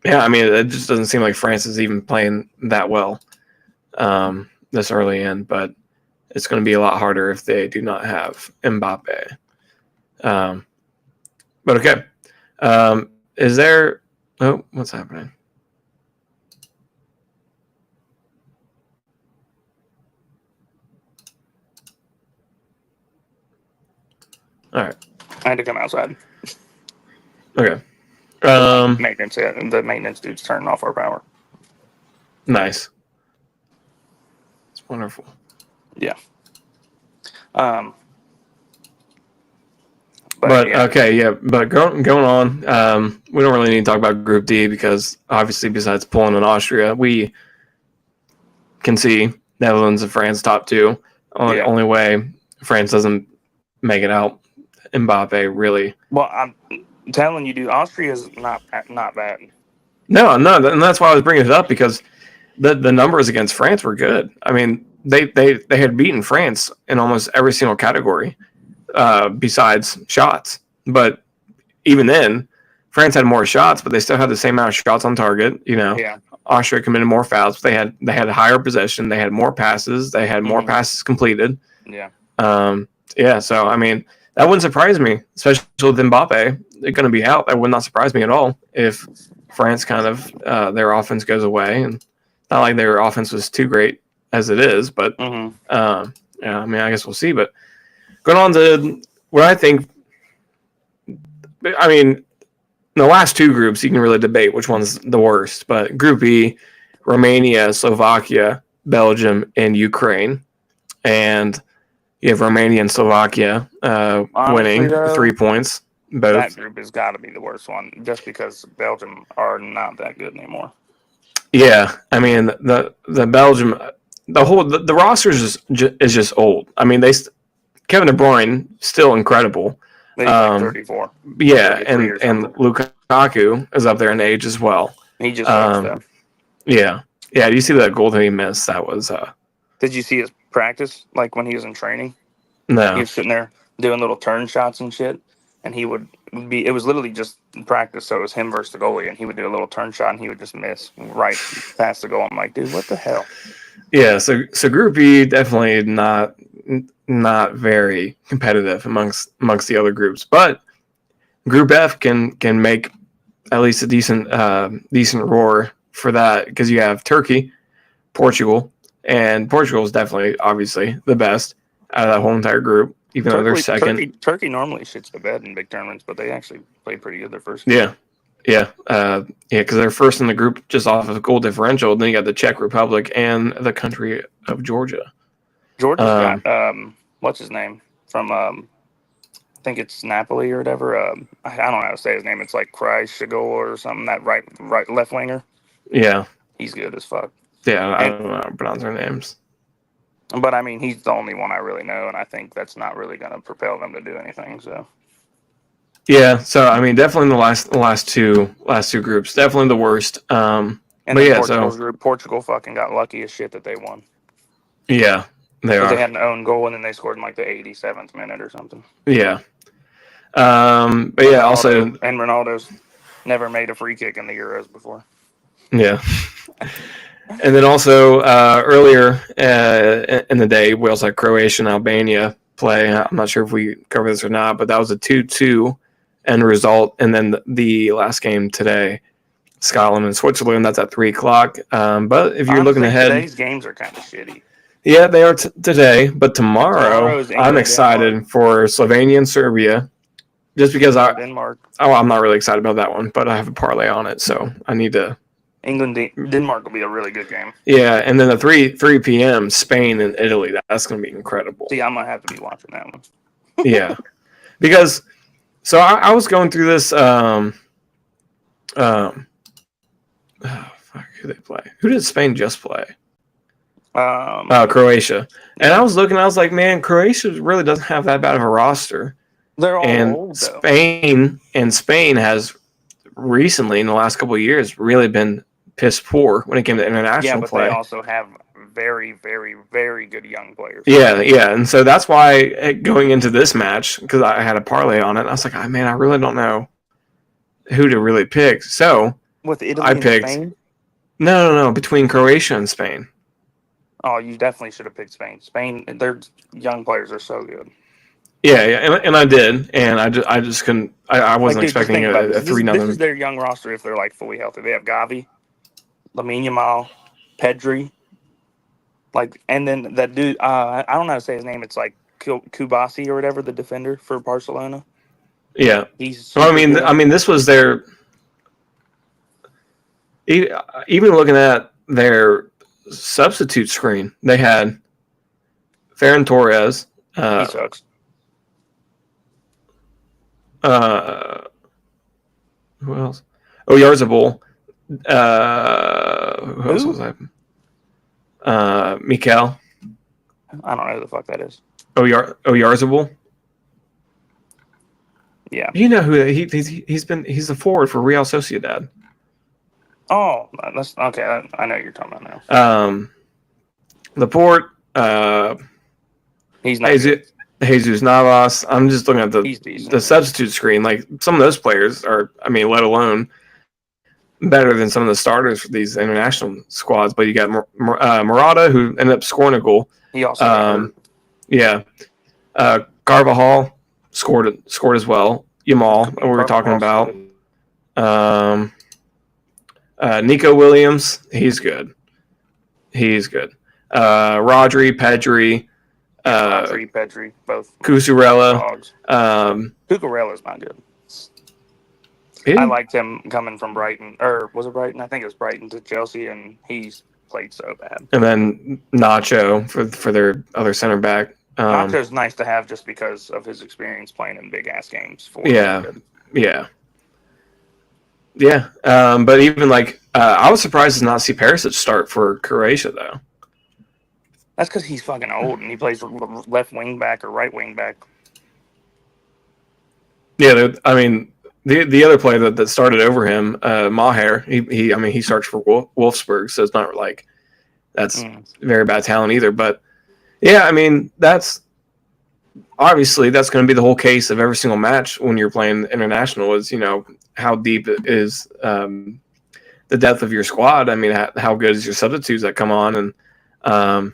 I mean, it just doesn't seem like France is even playing that well this early in, but it's going to be a lot harder if they do not have Mbappe. But okay. Is there... Oh, what's happening? All right. I had to come outside. Okay. The maintenance dude's turning off our power. Nice. It's wonderful. Yeah. But yeah. Okay, yeah. But going on, we don't really need to talk about Group D because obviously, besides Poland and Austria, we can see Netherlands and France top 2. Only way France doesn't make it out, Mbappe really. Well, I'm telling you, dude, Austria is not bad. No, and that's why I was bringing it up because the numbers against France were good. I mean, they had beaten France in almost every single category. Besides shots, but even then, France had more shots, but they still had the same amount of shots on target. Austria committed more fouls. They had higher possession. They had more passes. They had more passes completed. Yeah. So I mean, that wouldn't surprise me, especially with Mbappe. They're going to be out. That would not surprise me at all if France kind of their offense goes away. And not like their offense was too great as it is, but I mean, I guess we'll see. But going on to what I think, I mean, the last 2 groups, you can really debate which one's the worst. But Group E, Romania, Slovakia, Belgium, and Ukraine. And you have Romania and Slovakia winning 3 points. Both. That group has got to be the worst one just because Belgium are not that good anymore. Yeah. I mean, the Belgium, the roster is just old. I mean, Kevin De Bruyne still incredible. He's like 34. Yeah, and Lukaku is up there in age as well. He just them. Yeah. Do you see that goal that he missed? That was. Did you see his practice? Like when he was in training? No. He was sitting there doing little turn shots and shit, and he would be. It was literally just practice, so it was him versus the goalie, and he would do a little turn shot, and he would just miss right past the goal. I'm like, dude, what the hell? Yeah. So Group E definitely not very competitive amongst the other groups, but Group F can make at least a decent roar for that because you have Turkey, Portugal, and Portugal is definitely obviously the best out of that whole entire group, even though they're second. Turkey normally shits the bed in big tournaments, but they actually played pretty good their first. Yeah, because they're first in the group just off of goal differential. Then you got the Czech Republic and the country of Georgia. Georgia's got what's his name from I think it's Napoli or whatever. I don't know how to say his name. It's like Kryshagor or something. That right left winger. Yeah, he's good as fuck. Yeah, I don't know how to pronounce their names. But I mean, he's the only one I really know, and I think that's not really going to propel them to do anything. So. Yeah, so I mean, definitely the last two groups, definitely the worst. And Portugal fucking got lucky as shit that they won. Yeah. They had an own goal and then they scored in like the 87th minute or something. Yeah. But yeah, also. And Ronaldo's never made a free kick in the Euros before. Yeah. And then also earlier in the day, we also had Croatia and Albania play. I'm not sure if we covered this or not, but that was a 2-2 end result. And then the last game today, Scotland and Switzerland, that's at 3:00. But if you're looking ahead. Today's games are kind of shitty. Yeah, they are today, but tomorrow I'm excited for Slovenia and Serbia, just because Denmark. I'm not really excited about that one, but I have a parlay on it, so I need to. Denmark will be a really good game. Yeah, and then the 3 p.m. Spain and Italy. That's going to be incredible. See, I'm gonna have to be watching that one. Yeah, because so I was going through this. Who they play? Who did Spain just play? Croatia. And I was looking. I was like, man, Croatia really doesn't have that bad of a roster. They're all and old, though. Spain has recently, in the last couple of years, really been piss poor when it came to international play. They also have very, very, very good young players. Yeah, and so that's why going into this match, because I had a parlay on it, I was like, man, I really don't know who to really pick. So with Italy and Spain? No, between Croatia and Spain. Oh, you definitely should have picked Spain. Spain, their young players are so good. Yeah, and I did, and I just couldn't. I wasn't expecting a 3-0. This is their young roster if they're like fully healthy. They have Gavi, Lamine Yamal, Pedri, and then that dude. I don't know how to say his name. It's like Kubasi or whatever, the defender for Barcelona. Yeah, he's. Well, I mean, this was their. Even looking at their substitute screen, they had Ferran Torres. He sucks. Who else? Oyarzabal. Who else was that? Mikel. I don't know who the fuck that is. Oyarzabal. Yeah. You know who he's a forward for Real Sociedad. Oh, that's okay. I know what you're talking about now. Laporte. He's not. Jesus Navas. I'm just looking at the substitute screen. Like some of those players are, let alone better than some of the starters for these international squads. But you got Morata, who ended up scoring a goal. He also Carvajal scored as well. Yamal, we were talking about. Nico Williams, he's good. Rodri, Pedri. Pedri, both. Cucurella. Cucurella's not good. I liked him coming from Brighton, or was it Brighton? I think it was Brighton to Chelsea, and he's played so bad. And then Nacho for their other center back. Nacho's nice to have just because of his experience playing in big ass games. Yeah. But even I was surprised to not see Perisic start for Croatia though. That's because he's fucking old and he plays left wing back or right wing back. Yeah, the other player that started over him, Maher, he starts for Wolfsburg, so it's not like that's very bad talent either. But yeah, that's obviously that's going to be the whole case of every single match when you're playing international. Is how deep is the depth of your squad? How good is your substitutes that come on and.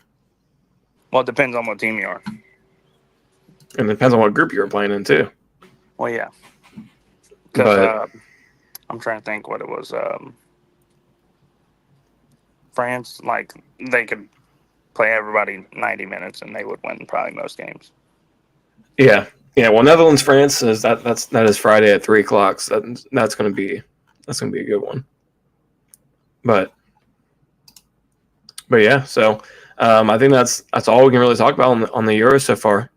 Well, it depends on what team you are. And it depends on what group you're playing in, too. Well, yeah. Because I'm trying to think what it was. France, they could play everybody 90 minutes and they would win probably most games. Yeah. Well, Netherlands, France that is Friday at 3:00. So that's going to be a good one. But yeah, so. I think that's all we can really talk about on the Euro so far.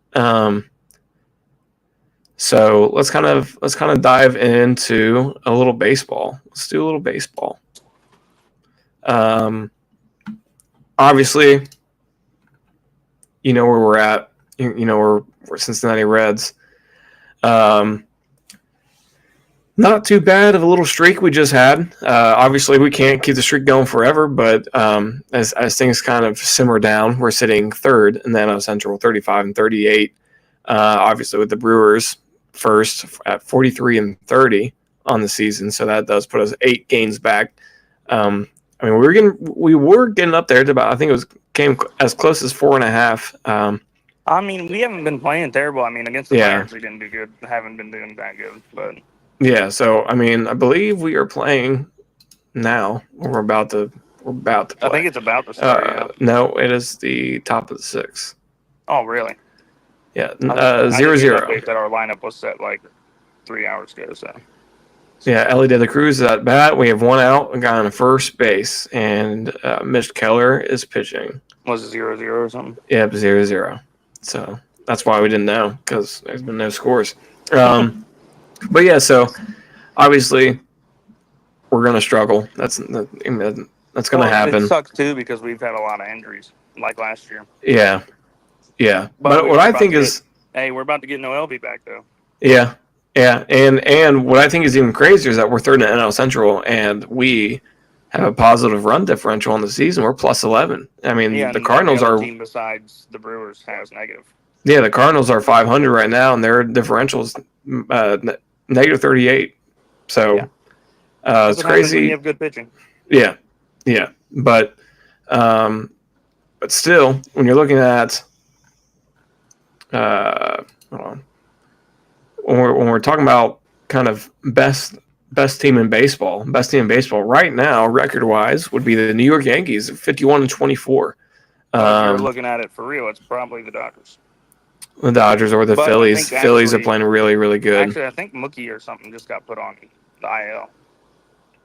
So let's kind of dive into a little baseball. Let's do a little baseball. Obviously, you know where we're at. We're Cincinnati Reds. Not too bad of a little streak we just had. Obviously, we can't keep the streak going forever, but as things kind of simmer down, we're sitting third in the NL Central, 35 and 38. Obviously, with the Brewers first at 43 and 30 on the season, so that does put us 8 games back. We were getting up there to about, I think came as close as 4.5. We haven't been playing terrible. Against the Pirates, we didn't do good. Haven't been doing that good, but. Yeah, so I believe we are playing now. We're about to play. I think it's about to start. No, it is the top of the 6th. Oh, really? Yeah, 0-0. That our lineup was set 3 hours ago. So yeah, Ellie De La Cruz is at bat. We have one out, a guy on first base, and Mitch Keller is pitching. Was it 0-0 or something? Yep, 0-0. So that's why we didn't know, because there's been no scores. But yeah, so obviously we're going to struggle. That's going to happen. It sucks too because we've had a lot of injuries like last year. Yeah. But what I think is, hey, we're about to get Noel back though. Yeah, and what I think is even crazier is that we're third in NL Central and we have a positive run differential on the season. We're plus 11. I mean, the Cardinals the are team besides the Brewers has negative. Yeah, the Cardinals are 500 right now, and their differential's negative 38. So it's crazy. When you have good pitching. Yeah, but still, when you're looking at hold on. When we're talking about kind of best team in baseball right now, record-wise, would be the New York Yankees, 51-24. If you're looking at it for real, it's probably the Dodgers. The Dodgers or the Phillies. Phillies are playing really, really good. Actually, I think Mookie or something just got put on the IL.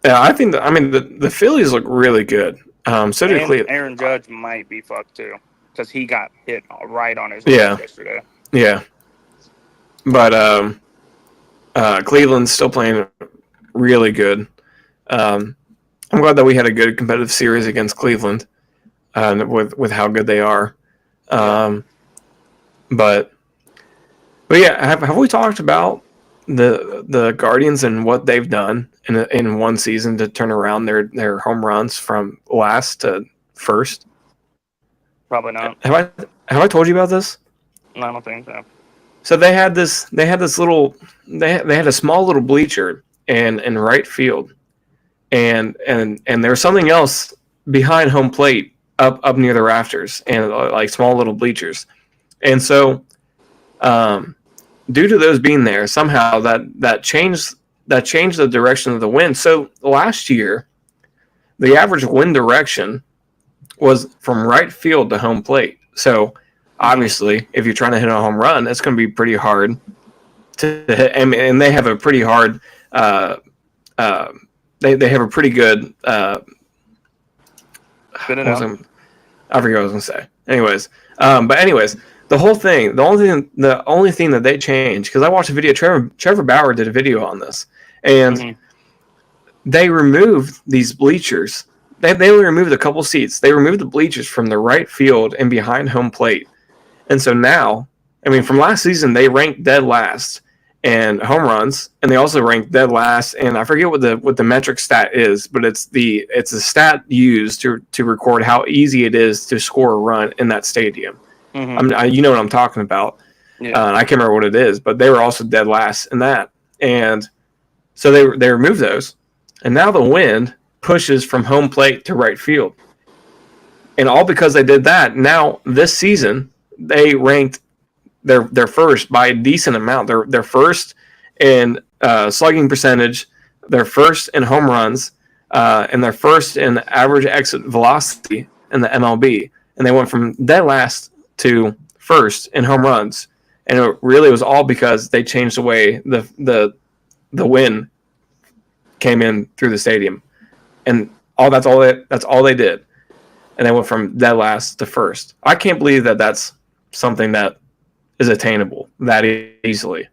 Yeah, I think the Phillies look really good. So did Cleveland. Aaron Judge might be fucked too because he got hit right on his wrist yesterday. Yeah. But Cleveland's still playing really good. I'm glad that we had a good competitive series against Cleveland with how good they are. But yeah, have we talked about the Guardians and what they've done in one season to turn around their home runs from last to first? Probably not. Have I told you about this? No, I don't think so. So they had a small little bleacher in right field, and there was something else behind home plate up near the rafters and like small little bleachers, and so due to those being there, somehow that changed the direction of the wind. So last year, the average wind direction was from right field to home plate. So obviously, if you're trying to hit a home run, it's going to be pretty hard to hit. And they have a pretty hard. They have a pretty good. I forget what I was going to say. Anyways, the only thing that they changed, because I watched a video. Trevor Bauer did a video on this, and they removed these bleachers. They only removed a couple seats. They removed the bleachers from the right field and behind home plate. And so now, from last season, they ranked dead last in home runs, and they also ranked dead last. And I forget what the metric stat is, but it's a stat used to record how easy it is to score a run in that stadium. You know what I'm talking about. Yeah. I can't remember what it is, but they were also dead last in that. And so they removed those, and now the wind pushes from home plate to right field, and all because they did that. Now this season, they ranked their first by a decent amount. They're first in slugging percentage, they're first in home runs, and they're first in average exit velocity in the MLB. And they went from dead last to first in home runs, and it really was all because they changed the way the wind came in through the stadium, and that's all they did, and they went from dead last to first. I can't believe that that's something that is attainable that easily.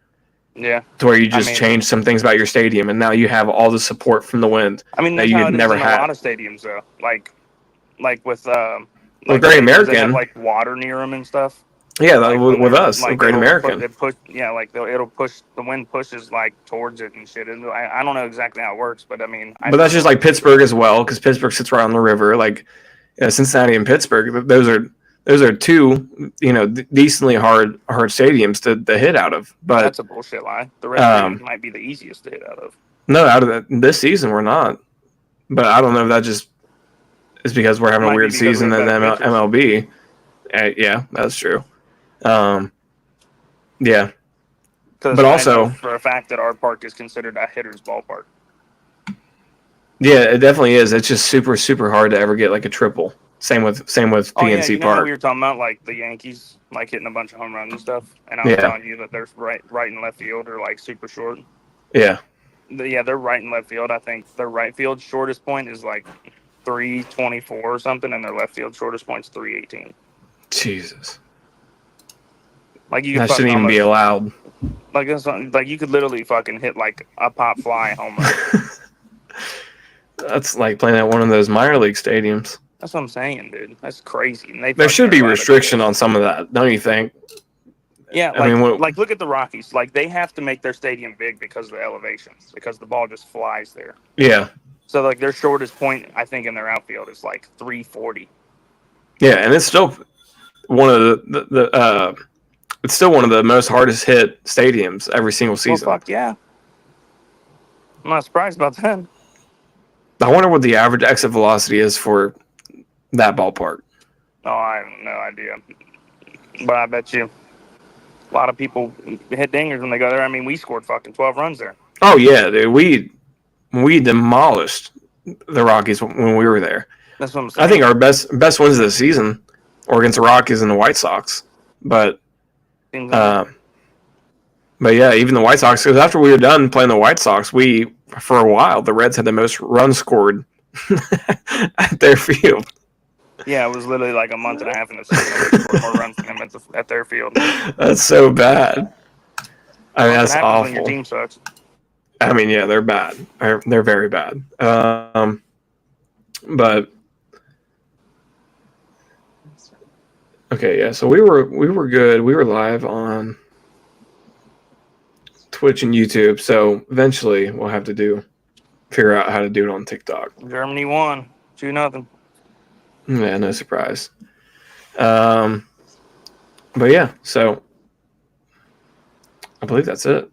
Yeah, to where you just change some things about your stadium, and now you have all the support from the wind. That you never had. A lot of stadiums though, like with Great American, they have like water near them and stuff. Yeah, with us, Great American. It'll push, the wind pushes like towards it and shit. And I don't know exactly how it works, but but that's just like Pittsburgh as well, because Pittsburgh sits right on the river. Like Cincinnati and Pittsburgh, those are two decently hard stadiums to hit out of. But that's a bullshit lie. The rest might be the easiest to hit out of. No, out of this season we're not. But I don't know if that just is because we're having a weird season in MLB. Yeah, that's true. Yeah, but also for a fact that our park is considered a hitter's ballpark. Yeah, it definitely is. It's just super, super hard to ever get like a triple. Same with PNC Park. We were talking about like the Yankees like hitting a bunch of home runs and stuff, and I was telling you that there's right and left field are like super short. Yeah. Yeah, they're right in left field. I think their right field shortest point is like 324 or something, and their left field shortest point is 318. Jesus. Like you could That fucking shouldn't even be allowed. like you could literally fucking hit like a pop fly home run. That's like playing at one of those minor league stadiums. That's what I'm saying, dude. That's crazy. And there should be restriction on some of that, don't you think? Yeah, I mean, like look at the Rockies. Like they have to make their stadium big because of the elevations, because the ball just flies there. Yeah. So like their shortest point, I think, in their outfield is like 340. Yeah, and it's still one of the it's still one of the most hardest hit stadiums every single season. Well, fuck yeah. I'm not surprised about that. I wonder what the average exit velocity is for that ballpark. Oh, I have no idea. But I bet you a lot of people hit dingers when they go there. I mean, we scored fucking 12 runs there. Oh, yeah, dude. We demolished the Rockies when we were there. That's what I'm saying. I think our best wins of the season were against the Rockies and the White Sox. But yeah, even the White Sox, because after we were done playing the White Sox, for a while, the Reds had the most runs scored at their field. Yeah, it was literally like a month and a half in the season. We scored more runs than them at their field. That's so bad. I mean, that's awful. When your team sucks. I mean, yeah, they're bad. They're very bad. But okay, yeah. So we were good. We were live on Twitch and YouTube. So eventually, we'll have to figure out how to do it on TikTok. Germany won 2-0. Yeah, no surprise. But yeah, so I believe that's it.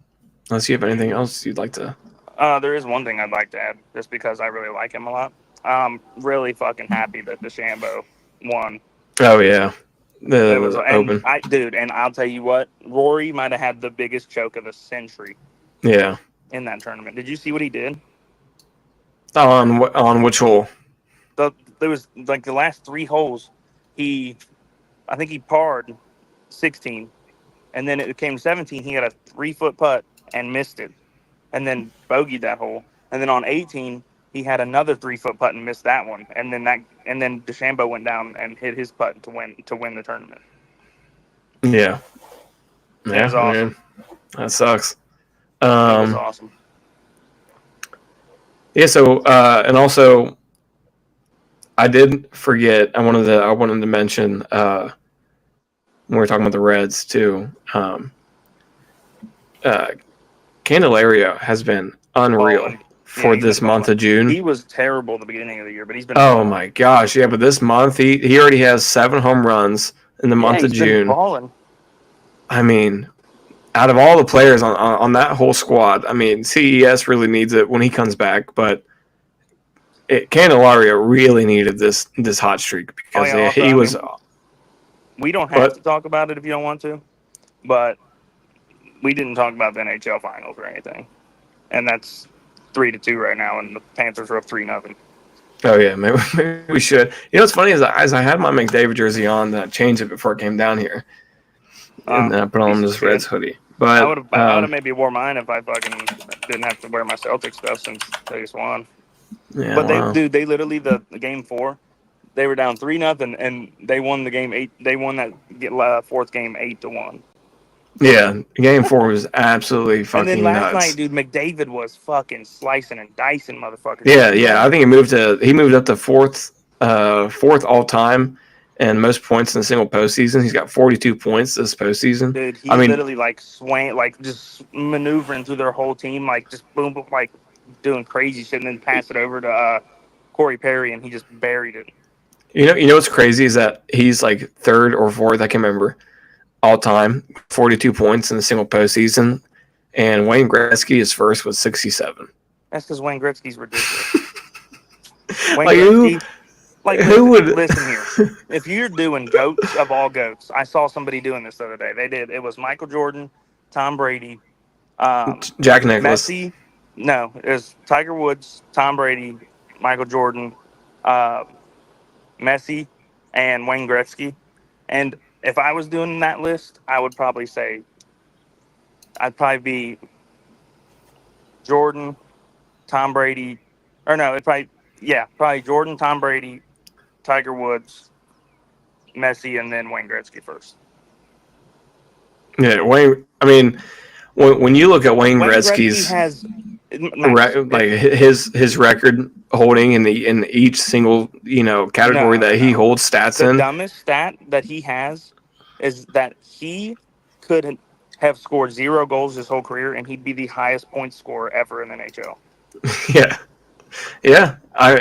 Unless you have anything else you'd like to. There is one thing I'd like to add, just because I really like him a lot. I'm really fucking happy that DeChambeau won. Oh yeah, it was open. And I'll tell you what, Rory might have had the biggest choke of the century. Yeah. In that tournament, did you see what he did? On which hole? There was like the last 3 holes. I think he parred 16, and then it came 17. He had a 3-foot putt and missed it, and then bogeyed that hole. And then on 18, he had another 3-foot putt and missed that one. And then DeChambeau went down and hit his putt to win the tournament. Yeah, it was awesome. Man. That sucks. It was awesome. Yeah. So and also, I did forget. I wanted to mention when we were talking about the Reds too. Candelario has been unreal for this month of June. He was terrible at the beginning of the year, but he's been. Oh my gosh, yeah! But this month he already has 7 home runs in the month of June. Balling. I mean, out of all the players on that whole squad, I mean, CES really needs it when he comes back, but Candelario really needed this hot streak because he was. We don't have to talk about it if you don't want to, but we didn't talk about the NHL finals or anything, and that's 3-2 right now, and the Panthers are up 3-0. Oh yeah, maybe we should. You know what's funny is as I had my McDavid jersey on, that changed it before it came down here, and I put on this Reds hoodie. But I would have maybe wore mine if I fucking didn't have to wear my Celtics stuff since they just won. Yeah, but they literally the game 4, they were down 3-0, and they won the game 8. They won that 4th game 8-1. Yeah, game 4 was absolutely fucking nuts. And then last night, dude, McDavid was fucking slicing and dicing motherfuckers. Yeah. I think he moved up to fourth all time and most points in a single postseason. He's got 42 points this postseason. Dude, he's literally like swaying, like just maneuvering through their whole team, like just boom, like doing crazy shit, and then pass it over to Corey Perry, and he just buried it. You know what's crazy is that he's like 3rd or 4th, I can remember, all time, 42 points in a single postseason, and Wayne Gretzky is 1st with 67. That's because Wayne Gretzky's ridiculous. Who would listen here? If you're doing goats of all goats, I saw somebody doing this the other day. It was Michael Jordan, Tom Brady, Jack Nicklaus. Messi. No, it was Tiger Woods, Tom Brady, Michael Jordan, Messi, and Wayne Gretzky. And if I was doing that list, I would probably say I'd probably be Jordan, Tom Brady, or no, it's probably Jordan, Tom Brady, Tiger Woods, Messi, and then Wayne Gretzky first. Yeah, Wayne. I mean, when you look at Wayne Gretzky's has his record holding in each single category that he holds stats in. The dumbest stat that he has is that he could have scored 0 goals his whole career, and he'd be the highest point scorer ever in the NHL. Yeah.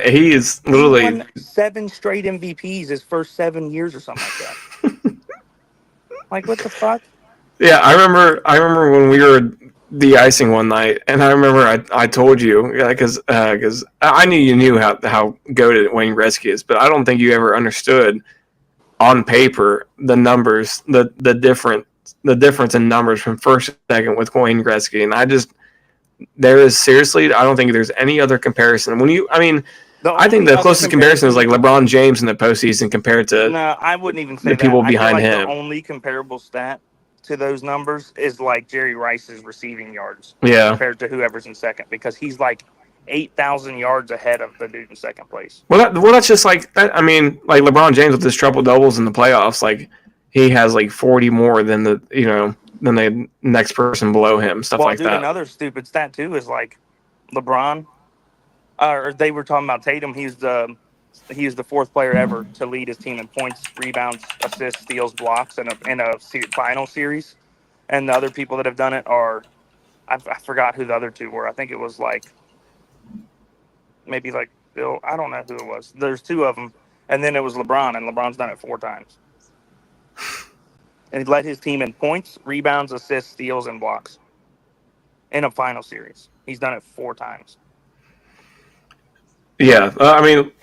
He is literally. He won 7 straight MVPs his first 7 years or something like that. Like, what the fuck? Yeah, I remember when we were de-icing one night, and I remember I told you, because I knew you knew how goated Wayne Gretzky is, but I don't think you ever understood on paper the numbers, the difference in numbers from first to second with Wayne Gretzky, and I don't think there's any other comparison. I think the closest comparison is like LeBron James in the postseason compared to I wouldn't even say the people behind him. The only comparable stat to those numbers is like Jerry Rice's receiving yards compared to whoever's in second, because he's like 8,000 yards ahead of the dude in second place. Well, that's just like that. I mean, like LeBron James with his triple doubles in the playoffs, like he has like 40 more than the next person below him, stuff like that. Another stupid stat too is like LeBron, or they were talking about Tatum. He's the 4th player ever to lead his team in points, rebounds, assists, steals, blocks in a final series. And the other people that have done it are, I forgot who the other 2 were. I think it was like maybe like Bill. I don't know who it was. There's 2 of them, and then it was LeBron, and LeBron's done it 4 times. And he led his team in points, rebounds, assists, steals, and blocks in a final series. He's done it 4 times. Yeah,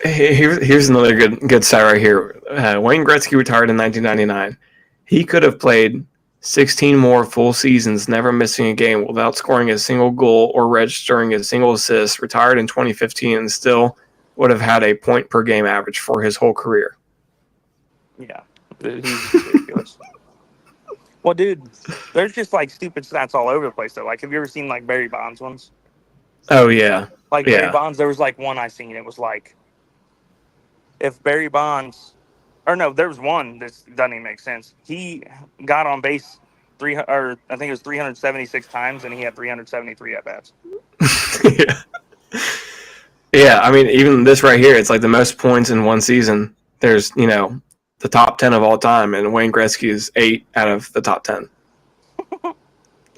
here's another good stat right here. Wayne Gretzky retired in 1999. He could have played 16 more full seasons, never missing a game without scoring a single goal or registering a single assist. Retired in 2015 and still would have had a point per game average for his whole career. Yeah, he's ridiculous. Well, dude, there's just like stupid stats all over the place though. Like, have you ever seen like Barry Bonds ones? Oh yeah. Barry Bonds, there was like one I seen. It was like, if Barry Bonds, or no, there was one that doesn't even make sense. He got on base I think it was 376 times, and he had 373 at bats. Yeah, I mean, even this right here, it's like the most points in one season. There's the top 10 of all time, and Wayne Gretzky is 8 out of the top 10.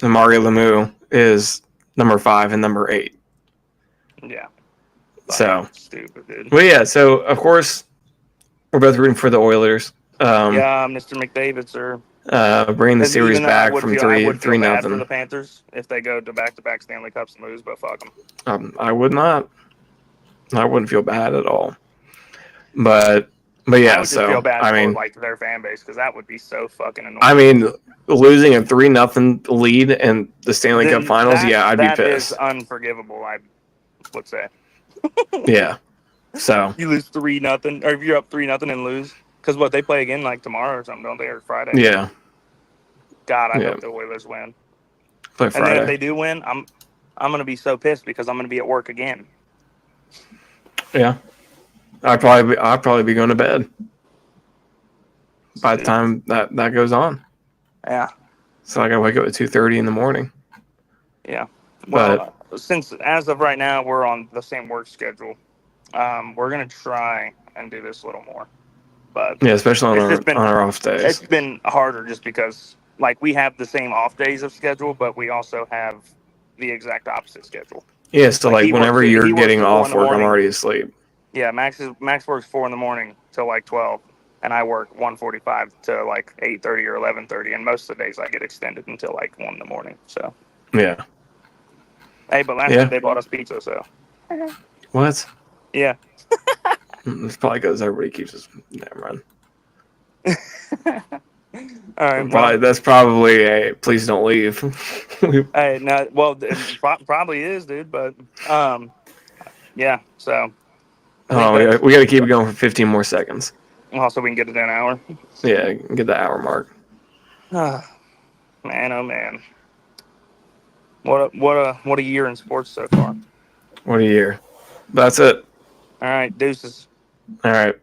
And Mario Lemieux is number 5 and number 8. Yeah. So stupid, dude. Well, yeah. So of course, we're both rooting for the Oilers. Mr. McDavid, sir. Bringing the series back from 3-0 for the Panthers if they go to back-to-back Stanley Cups and lose, but fuck them. I would not. I wouldn't feel bad at all. But yeah. I would just feel bad for like their fan base, because that would be so fucking annoying. I mean, losing a 3-0 lead in the Stanley Cup Finals, I'd be pissed. That is unforgivable, I would say. Yeah. So you lose 3-0, or if you're up 3-0 and lose, because they play again like tomorrow or something, don't they, or Friday? Yeah. God, I hope the Oilers win. Play Friday. And then if they do win, I'm gonna be so pissed because I'm gonna be at work again. Yeah. I'd probably be going to bed by the time that goes on. Yeah. So I gotta wake up at 2:30 in the morning. Yeah. Well, since as of right now we're on the same work schedule, we're gonna try and do this a little more. But yeah, especially on our off days. It's been harder just because like we have the same off days of schedule, but we also have the exact opposite schedule. Yeah, so like whenever you're getting off work, I'm already asleep. Yeah, Max works 4 a.m. till like 12, and I work 1:45 to like 8:30 or 11:30, and most of the days I get extended until like 1 a.m. So yeah. Hey, but last night they bought us pizza, so what? Yeah. It's probably because everybody keeps us. Never mind. All right. That's probably a please don't leave. Hey, no, well, it probably is, dude. But yeah. So. We got to keep it going for 15 more seconds. Also, we can get it in an hour. Yeah, get the hour mark. Man, oh man. What a year in sports so far. What a year. That's it. All right, deuces. All right.